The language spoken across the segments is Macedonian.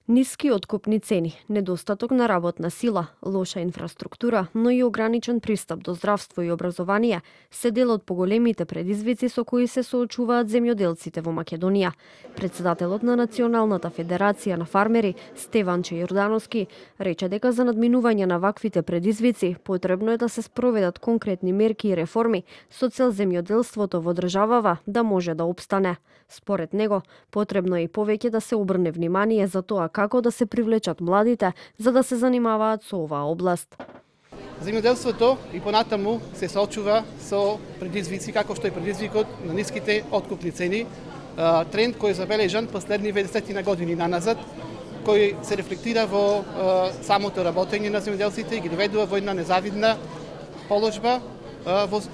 Ниски откупни цени, недостаток на работна сила, лоша инфраструктура, но и ограничен пристап до здравство и образование се дел од поголемите предизвици со кои се соочуваат земјоделците во Македонија. Председателот на Националната федерација на фармери, Стеванче Јордановски, рече дека за надминување на ваквите предизвици потребно е да се спроведат конкретни мерки и реформи со цел земјоделството во државава да може да опстане. Според него, потребно е и повеќе да се обрне внимание за тоа како да се привлечат младите за да се занимаваат со оваа област. Земјоделството и понатаму се соочува со предизвици како што е предизвикот на ниските откупни цени, тренд кој е забележан последни 20 години наназад, кој се рефлектира во самото работење на земјоделците и ги доведува во една незавидна положба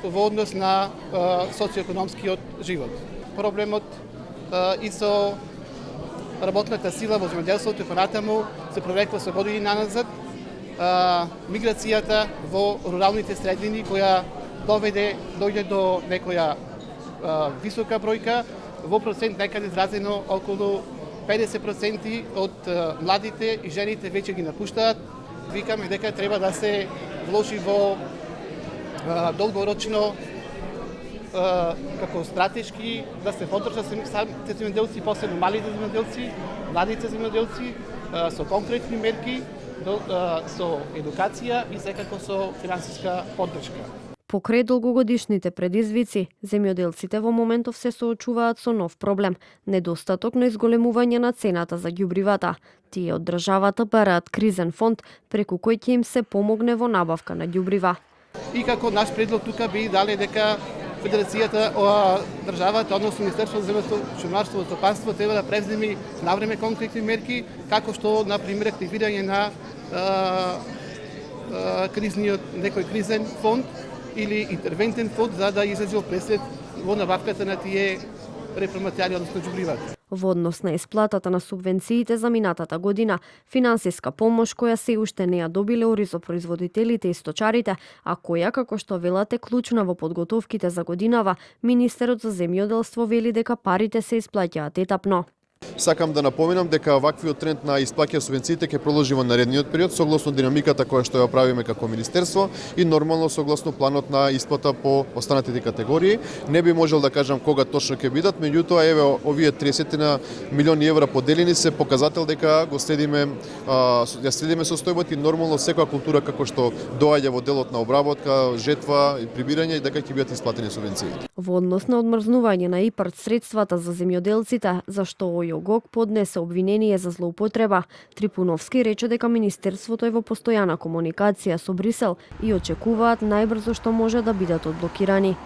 во однос на социоекономскиот живот. Проблемот и со работната сила во земјоделството и понатаму се провлекла со години наназад. Миграцијата во руралните средини која дојде до некоја висока бројка, во процент некаде изразено околу 50% од младите и жените веќе ги напуштаат. Викаме дека треба да се вложи во долгорочно како стратешки да се поддржа самите земјоделци, посебно малите земјоделци, младите земјоделци, со конкретни мерки, со едукација и секако со финансиска поддршка. Покрај долгогодишните предизвици, земјоделците во моментов се соочуваат со нов проблем – недостаток на изголемување на цената за ѓубривата. Тие од државата бараат кризен фонд преку кој ќе им се помогне во набавка на ѓубрива. И како наш предлог тука би дале дека Федерацијата, државата, односно Министерството за земјоделство, шумарство и стопанство треба да преземи навреме конкретни мерки, како што, например, активирање на некој кризен фонд или интервентен фонд за да излезе пресед во набавката на тие репроматеријали, односно ѓубривата. Во однос на исплатата на субвенциите за минатата година, финансиска помош која се уште не ја добиле оризопроизводителите и сточарите, а која, како што велат, е клучна во подготовките за годинава, министерот за земјоделство вели дека парите се исплаќаат етапно. Сакам да напоменам дека ваквиот тренд на исплаќање субвенциите ќе продолжи во наредниот период согласно динамиката која што ја правиме како министерство и нормално согласно планот на исплата по останатите категории. Не би можел да кажам кога точно ќе бидат, меѓутоа еве овие 30 милиони евра поделени се показател дека го следиме состојбот и нормално секоја култура како што доаѓа во делот на обработка, жетва и прибирање дека ќе бидат исплатени субвенции. Во однос на одмрзнување на ИПАРД средствата за земјоделците, зашто ОЈОГОК поднесе обвинение за злоупотреба, Трипуновски рече дека министерството е во постојана комуникација со Брисел и очекуваат најбрзо што може да бидат одблокирани.